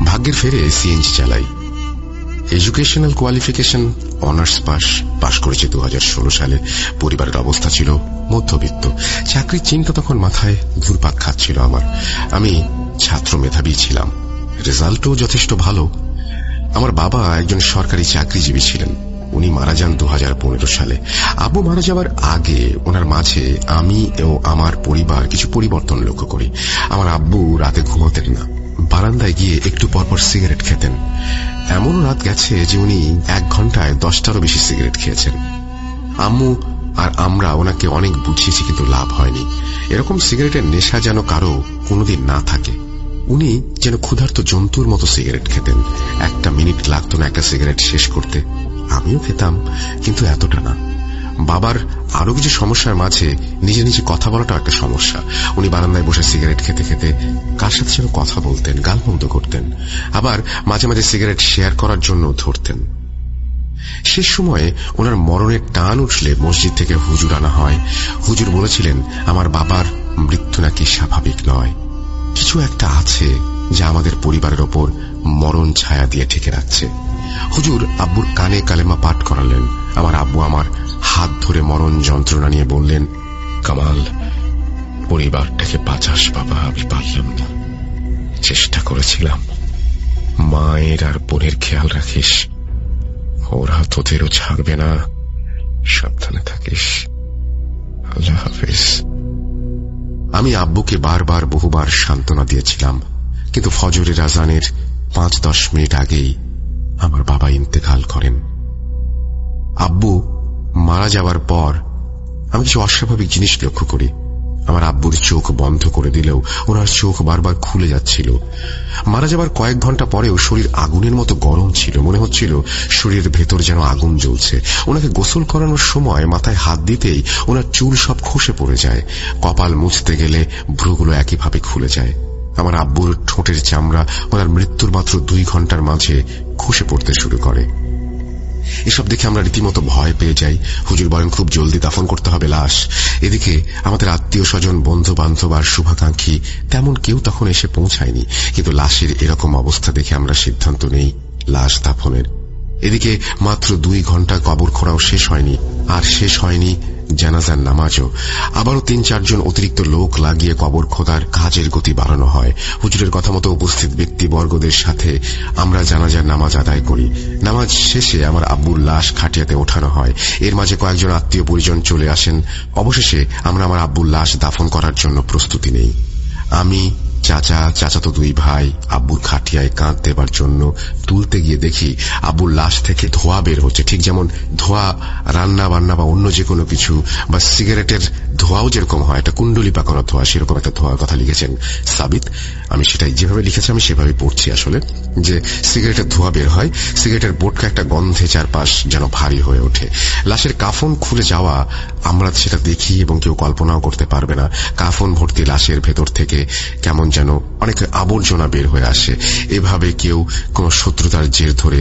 ভাগ্যের ফেরে সিএনজি চালাই। এডুকেশনাল কোয়ালিফিকেশন অনার্স পাশ করেছে 2016 সালে। পরিবারের অবস্থা ছিল মধ্যবিত্ত। চাকরির চিন্তা তখন মাথায় ঘুরপাক খাচ্ছিল আমার। আমি ছাত্র মেধাবী ছিলাম, রেজাল্টও যথেষ্ট ভালো। আমার বাবা একজন সরকারি চাকরিজীবী ছিলেন। উনি মারা যান 2015 সালে। আব্বু মারা যাওয়ার আগে ওনার মাঝে আমি ও আমার পরিবার কিছু পরিবর্তন লক্ষ্য করি। আমার আব্বু রাতে ঘুমোতেন না, বারান্দায় গিয়ে একটু পরপর সিগারেট খেতেন। এমন রাত গেছে যে উনি 1 ঘন্টায় 10টারও বেশি সিগারেট খেয়েছেন। আম্মু আর আমরা ওনাকে অনেক বুঝিয়েছি, কিন্তু লাভ হয়নি। এরকম সিগারেটের নেশা যেন কারো কোনোদিন না থাকে। উনি যেন ক্ষুধার্ত জন্তুর মতো সিগারেট খেতেন। 1 মিনিট লাগতো না একটা সিগারেট শেষ করতে। আমিও খেতাম, কিন্তু এতটা না। বাবার আরো কিছু সমস্যার মাঝে নিজে নিজে কথা বলাটা একটা সমস্যা। উনি বারান্দায় বসে সিগারেট খেতে খেতে কার সাথে যেন কথা বলতেন, গালমন্দ করতেন। আবার মাঝে মাঝে সিগারেট শেয়ার করার জন্য ধরতেন। শেষ সময়ে ওনার মরণের টান উঠলে মসজিদ থেকে হুজুর আনা হয়। হুজুর বলেছিলেন আমার বাবার মৃত্যু নাকি স্বাভাবিক নয়, কিছু একটা আছে যা আমাদের পরিবারের ওপর মরণ ছায়া দিয়ে ঠেকে রাখছে। হুজুর আব্বুর কানে কালেমা পাঠ করালেন। আমার আব্বু আমার হাত ধরে মরণ যন্ত্রণা নিয়ে বললেন, কামাল, পরিবারটাকে বাঁচাস বাবা, আমি পারলাম না। চেষ্টা করেছিলাম, মায়ের আর বোনের খেয়াল রাখিস, ওরা তোদেরও ছাড়বে না, সাবধানে থাকিস, আল্লাহ হাফেজ। আমি আব্বুকে বারবার বহুবার সান্ত্বনা দিয়েছিলাম, কিন্তু ফজরের আজানের 5-10 মিনিট আগেই আমার বাবা ইন্তেকাল করেন। আব্বু মারা যাওয়ার পর আমি কিছু অস্বাভাবিক জিনিস লক্ষ্য করি। আমার আব্বুর চোখ বন্ধ করে দিলেও ওনার চোখ বারবার খুলে যাচ্ছিল। মারা যাবার কয়েক ঘন্টা পরেও শরীর আগুনের মতো গরম ছিল। মনে হচ্ছিল শরীরের ভেতর যেন আগুন জ্বলছে। ওনাকে গোসল করানোর সময় মাথায় হাত দিতেই ওনার চুল সব খসে পড়ে যায়। কপাল মুছতে গেলে ভ্রুগুলো একইভাবে খুলে যায়। আমার আব্বুর ঠোঁটের চামড়া ওনার মৃত্যুর মাত্র 2 ঘন্টার মাঝে খসে পড়তে শুরু করে। এসব দেখে আমরা রীতিমতো ভয় পেয়ে যাই। হুজুর বলেন খুব জলদি দাফন করতে হবে লাশ। এদিকে আমাদের আত্মীয় স্বজন, বন্ধু বান্ধব আর শুভাকাঙ্ক্ষী তেমন কেউ তখন এসে পৌঁছায়নি। কিন্তু লাশের এরকম অবস্থা দেখে আমরা সিদ্ধান্ত নেই লাশ দাফনের। এদিকে মাত্র 2 ঘন্টা কবর খোঁড়াও শেষ হয়নি, আর শেষ হয়নি জানাজার নামাজও। আবারও 3-4 জন অতিরিক্ত লোক লাগিয়ে কবর খোদার কাজের গতি বাড়ানো হয়। হুজুরের কথা মতো উপস্থিত ব্যক্তিবর্গদের সাথে আমরা জানাজার নামাজ আদায় করি। নামাজ শেষে আমার আব্বুর লাশ খাটিয়াতে ওঠানো হয়। এর মাঝে কয়েকজন আত্মীয় পরিজন চলে আসেন। অবশেষে আমরা আমার আব্বুর লাশ দাফন করার জন্য প্রস্তুতি নেই। আমি, চাচাতো 2 ভাই আব্বুর খাটিয়ায় কাঁধ দেবার জন্য তুলতে গিয়ে দেখি আব্বুর লাশ থেকে ধোঁয়া বের হচ্ছে। ঠিক যেমন ধোঁয়া রান্না বান্না বা অন্য যে কোনো কিছু, বা সিগারেটের ধোঁয়াও যেরকম হয়, একটা কুণ্ডলি পাকানো ধোঁয়া, সেরকম একটা ধোঁয়ার কথা লিখেছেন সাবিত। আমি সেটাই যেভাবে লিখেছি আমি সেভাবে পড়ছি আসলে, যে সিগারেটের ধোঁয়া বের হয়। সিগারেটের বোটকা একটা গন্ধে চারপাশ যেন ভারী হয়ে ওঠে। লাশের কাফন খুলে যাওয়া আমরা সেটা দেখি এবং কেউ কল্পনাও করতে পারবে না। কাফন ভর্তি লাশের ভেতর থেকে কেমন যেন অনেক আবর্জনা বের হয়ে আসে। এভাবে কেউ কোন শত্রুতার জের ধরে,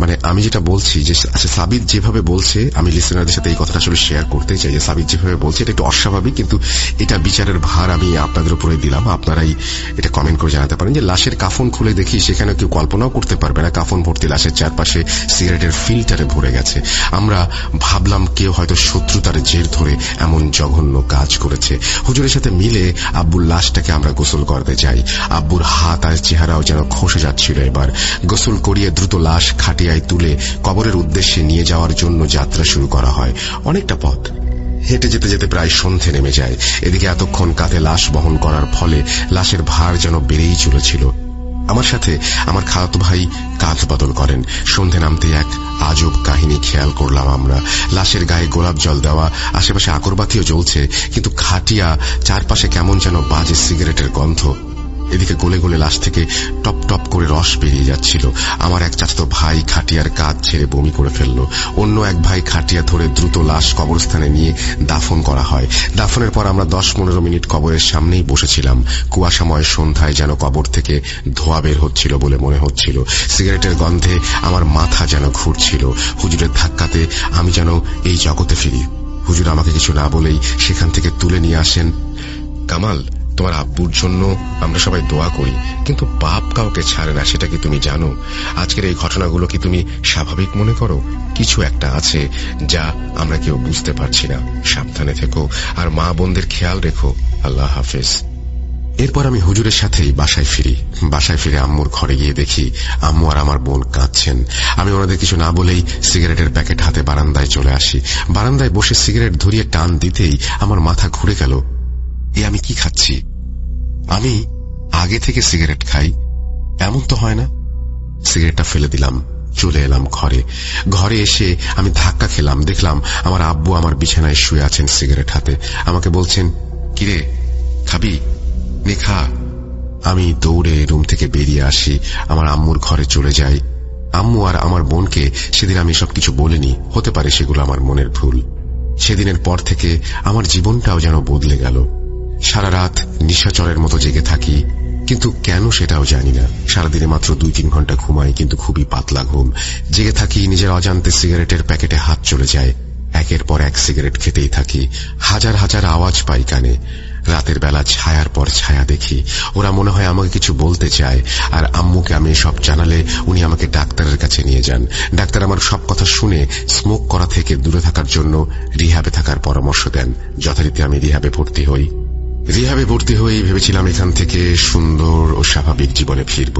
মানে আমি যেটা বলছি যে আচ্ছা সাবিত যেভাবে বলছে, আমি লিসেনারদের সাথে এই কথাটা আসলে শেয়ার করতে চাই যে সাবিত যেভাবে বলছে এটা একটু অস্বাভাবিক, কিন্তু এটা বিচারের ভার আমি আপনাদের উপরে দিলাম। আপনারাই এটা কমেন্ট করে জানাতে পারেন যে লাশের কাফন খুলে দেখি সেখানে কেউ কল্পনাও করতে পারবে না কাফন ভর্তি লাশের চারপাশে সিগারেটের ফিল্টারে ভরে গেছে। আমরা ভাবলাম কেউ হয়তো শত্রুতার জের ধরে এমন জঘন্য কাজ করেছে। হুজুরের সাথে মিলে আব্বুর লাশটাকে আমরা গোসল করতে যাই। আব্বুর হাত আর চেহারাও যেন খসে যাচ্ছিল। এবার গোসল করিয়ে দ্রুত লাশ খাটিয়ায় তুলে কবরের উদ্দেশ্যে নিয়ে যাওয়ার জন্য যাত্রা শুরু করা হয়। অনেকটা পথ হেঁটে যেতে যেতে প্রায় সন্ধে নেমে যায়। এদিকে এতক্ষণ কাঁধে লাশ বহন করার ফলে লাশের ভার যেন বেড়েই চলেছিল। আমার সাথে আমার খালাতো ভাই কাঁধ বদল করেন। সন্ধে নামতে এক আজব কাহিনী খেয়াল করলাম আমরা। লাশের গায়ে গোলাপ জল দেওয়া, আশেপাশে আকরবাতিও জ্বলছে, কিন্তু খাটিয়া চারপাশে কেমন যেন বাজে সিগারেটের গন্ধ। এদিকে গলে গলে লাশ থেকে টপ টপ করে রস বেরিয়ে যাচ্ছিল। আমার এক চাচাতো ভাই খাটিয়ার কাঁধ ছেড়ে বমি করে ফেলল। অন্য এক ভাই খাটিয়া ধরে দ্রুত লাশ কবরস্থানে নিয়ে দাফন করা হয়। দাফনের পর আমরা 10-15 মিনিট কবরের সামনেই বসেছিলাম। কুয়াশাময় সন্ধ্যায় যেন কবর থেকে ধোঁয়া বের হচ্ছিল বলে মনে হচ্ছিল। সিগারেটের গন্ধে আমার মাথা যেন ঘুরছিল। হুজুরের ধাক্কাতে আমি যেন এই জগতে ফিরি। হুজুর আমাকে কিছু না বলেই সেখান থেকে তুলে নিয়ে আসেন। কামাল, তোমার আব্বুর জন্য আমরা সবাই দোয়া করি, কিন্তু পাপ কাউকে ছাড়ে না, সেটা কি তুমি জানো? আজকের এই ঘটনাগুলো কি তুমি স্বাভাবিক মনে করো? কিছু একটা আছে যা আমরা কেউ বুঝতে পারছি না। সাবধানে থেকো আর মা বোনদের খেয়াল রেখো। আল্লাহ হাফেজ। এরপর আমি হুজুরের সাথেই বাসায় ফিরি। বাসায় ফিরে আম্মুর ঘরে গিয়ে দেখি আম্মু আর আমার বোন কাঁদছেন। আমি ওনাদের কিছু না বলেই সিগারেটের প্যাকেট হাতে বারান্দায় চলে আসি। বারান্দায় বসে সিগারেট ধরিয়ে টান দিতেই আমার মাথা ঘুরে গেল। আমি কি খাচ্ছি? আমি আগে থেকে সিগারেট খাই এমন তো হয় না। সিগারেটটা ফেলে দিলাম, চলে এলাম ঘরে। ঘরে এসে আমি ধাক্কা খেলাম, দেখলাম আমার আব্বু আমার বিছানায় শুয়ে আছেন সিগারেট হাতে। আমাকে বলছেন, কিরে খাবি, নে খা। আমি দৌড়ে রুম থেকে বেরিয়ে আসি, আমার আম্মুর ঘরে চলে যাই। আম্মু আর আমার বোনকে সেদিন আমি সবকিছু বলিনি, হতে পারে সেগুলো আমার মনের ভুল। সেদিনের পর থেকে আমার জীবনটাও যেন বদলে গেল। সারা রাত নিশাচরের মতো জেগে থাকি, কিন্তু কেন সেটাও জানি না। সারাদিনে মাত্র 2-3 ঘন্টা ঘুমাই, কিন্তু খুবই পাতলা ঘুম। জেগে থাকি, নিজের অজান্তে সিগারেটের প্যাকেটে হাত চলে যায়। একের পর এক সিগারেট খেতেই থাকি। হাজার হাজার আওয়াজ পাই কানে। রাতের বেলা ছায়ার পর ছায়া দেখি, ওরা মনে হয় আমাকে কিছু বলতে চায়। আর আম্মুকে আমি সব জানালে উনি আমাকে ডাক্তারের কাছে নিয়ে যান। ডাক্তার আমার সব কথা শুনে স্মোক করা থেকে দূরে থাকার জন্য রিহ্যাবে থাকার পরামর্শ দেন। যথারীতি আমি রিহ্যাবে ভর্তি হই। রিহ্যাবে ভর্তি হয়ে ভেবেছিলাম এখান থেকে সুন্দর ও স্বাভাবিক জীবনে ফিরব,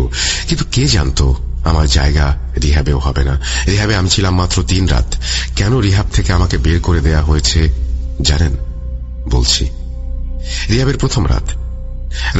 কিন্তু কে জানতো আমার জায়গা রিহ্যাবেও হবে না। রিহ্যাবে আমি ছিলাম মাত্র 3 রাত। কেন রিহ্যাব থেকে আমাকে বের করে দেয়া হয়েছে জানেন? বলছি। রিহ্যাবের প্রথম রাত,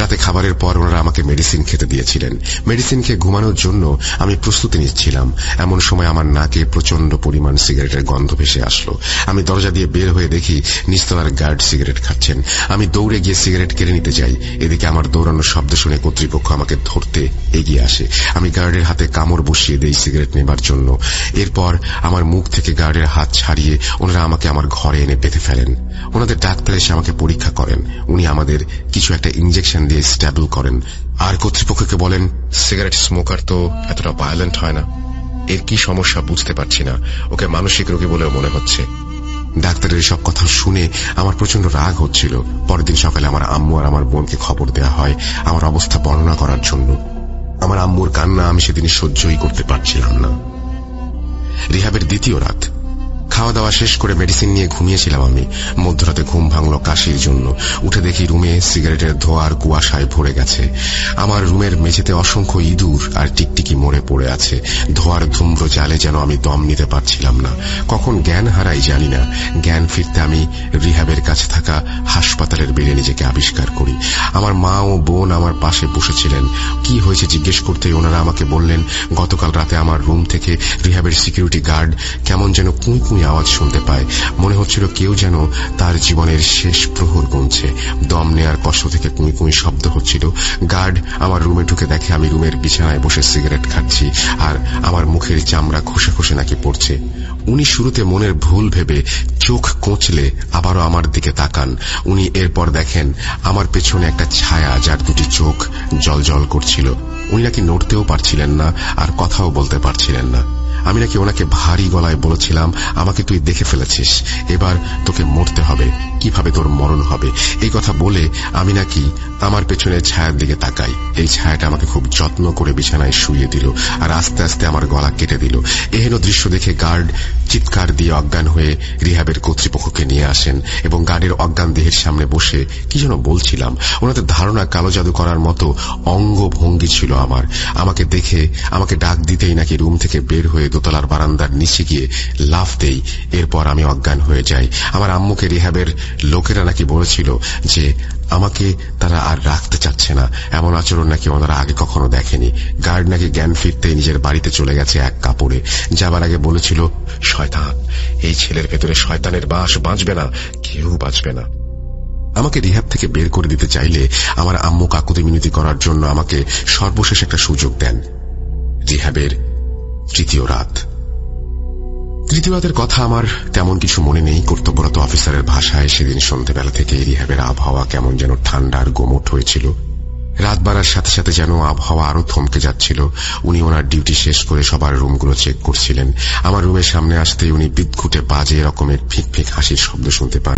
রাতে খাবারের পর ওনারা আমাকে মেডিসিন খেতে দিয়েছিলেন। মেডিসিন খেয়ে ঘুমানোর জন্য আমি প্রস্তুতি নিচ্ছিলাম। এমন সময় আমার নাকে প্রচন্ড পরিমাণ সিগারেটের গন্ধ ভেসে আসলো। আমি দরজা দিয়ে বের হয়ে দেখি নিচতলার গার্ড সিগারেট খাচ্ছেন। আমি দৌড়ে গিয়ে সিগারেট কেড়ে নিতে যাই। এদিকে আমার দৌড়ানোর শব্দ শুনে কর্তৃপক্ষ আমাকে ধরতে এগিয়ে আসে। আমি গার্ডের হাতে কামড় বসিয়ে দেই সিগারেট নেবার জন্য। এরপর আমার মুখ থেকে গার্ডের হাত ছাড়িয়ে ওনারা আমাকে আমার ঘরে এনে বেঁধে ফেলেন। ওনাদের ডাক্তার এসে আমাকে পরীক্ষা করেন। উনি আমাদের কিছু একটা ইনজেকশন দিয়ে স্ট্যাবল করেন আর কর্তৃপক্ষকে বলেন, সিগারেট স্মোকার তো এতটা ভায়োলেন্ট হয় না, এর কি সমস্যা বুঝতে পারছি না, ওকে মানসিক রোগী বলেও মনে হচ্ছে। ডাক্তারের সব কথা শুনে আমার প্রচন্ড রাগ হচ্ছিল। পরের দিন সকালে আমার আম্মু আর আমার বোনকে খবর দেয়া হয় আমার অবস্থা বর্ণনা করার জন্য। আমার আম্মুর কান্না আমি সেদিন সহ্যই করতে পারছিলাম না। রিহ্যাবের দ্বিতীয় রাত, খাওয়া দাওয়া শেষ করে মেডিসিন নিয়ে ঘুমিয়েছিলাম আমি। মধ্যরাতে ঘুম ভাঙলো কাশির জন্য। উঠে দেখি রুমে সিগারেটের ধোঁয়ার কুয়াশায় ভরে গেছে। আমার রুমের মেঝেতে অসংখ্য ইঁদুর আর টিকটিকি মরে পড়ে আছে। ধোঁয়ার ধূম্র জালে যেন আমি দম নিতে পারছিলাম না। কখন জ্ঞান হারাই জানি না। জ্ঞান ফিরতে আমি রিহ্যাবের কাছে থাকা হাসপাতালের বেডে নিজেকে আবিষ্কার করি। আমার মা ও বোন আমার পাশে বসেছিলেন। কি হয়েছে জিজ্ঞেস করতে ওনারা আমাকে বললেন, গতকাল রাতে আমার রুম থেকে রিহ্যাবের সিকিউরিটি গার্ড কেমন যেন কুঁই কুঁই আওয়াজ শুনতে পায়। মনে হচ্ছিল কেউ যেন তার জীবনের শেষ প্রহর গুনছে। দম নেয়ার কষ্ট থেকে কুঁই কুঁই শব্দ হচ্ছিল। গার্ড আমার রুমে ঢুকে দেখে আমি রুমের বিছানায় বসে সিগারেট খাচ্ছি আর আমার মুখের চামড়া খসে খসে নাকি পড়ছে। উনি শুরুতে মনের ভুল ভেবে চোখ কোঁচলে আবারও আমার দিকে তাকান। উনি এরপর দেখেন আমার পেছনে একটা ছায়া যার 2টি চোখ জলজল করছিল। উনি নাকি নড়তেও পারছিলেন না আর কথাও বলতে পারছিলেন না। আমি নাকি ওনাকে ভারী গলায় বলেছিলাম, আমাকে তুই দেখে ফেলেছিস, এবার তোকে মরতে হবে, কিভাবে তোর মরণ হবে। এই কথা বলে আমি নাকি আমার পেছনের ছায়ার দিকে তাকাই। এই ছায়াটা আমাকে খুব যত্ন করে বিছানায় শুইয়ে দিল আর আস্তে আস্তে আমার গলা কেটে দিল। এহেন দৃশ্য দেখে গার্ড চিৎকার দিয়ে অজ্ঞান হয়ে রিহ্যাবের কর্তৃপক্ষকে নিয়ে আসেন এবং গার্ডের অজ্ঞান দেহের সামনে বসে কি যেন বলছিলাম। ওনাদের ধারণা কালো জাদু করার মতো অঙ্গভঙ্গি ছিল আমার। আমাকে দেখে আমাকে ডাক দিতেই নাকি রুম থেকে বের হয়ে দোতলার বারান্দার নিচে গিয়ে লাফ দেই। এরপর আমি অজ্ঞান হয়ে যাই। আমার আম্মুকে রিহ্যাবের লোকেরা নাকি বলেছিল যে আমাকে তারা আর রাখতে চাচ্ছে না। এমন আচরণ নাকি ওনারা আগে কখনো দেখেনি। গার্ড নাকি জ্ঞান ফিরতে নিজের বাড়িতে চলে গেছে এক কাপড়ে। যাবার আগে বলেছিল, শয়তান, এই ছেলের ভেতরে শয়তানের বাস, বাঁচবে না, কেউ বাঁচবে না। আমাকে রিহ্যাব থেকে বের করে দিতে চাইলে আমার আম্মু কাকুতি মিনতি করার জন্য আমাকে সর্বশেষ একটা সুযোগ দেন। রিহ্যাবের তৃতীয় রাত। তৃতীয় রাতের কথা আমার তেমন কিছু মনে নেই। কর্তব্যরত অফিসারের ভাষায় সেদিন সন্ধ্যেবেলা থেকে রিহ্যাবের আবহাওয়া কেমন যেন ঠান্ডা আর গোমট হয়েছিল। রাত বাড়ার সাথে সাথে যেন আবহাওয়া আরো থমকে যাচ্ছিল। উনি ওনার ডিউটি শেষ করে সবার রুমগুলো চেক করছিলেন। আমার রুমের সামনে আসতেই উনি বিদঘুটে বাজে রকমের ফিক ফিক হাসির শব্দ শুনতে পান।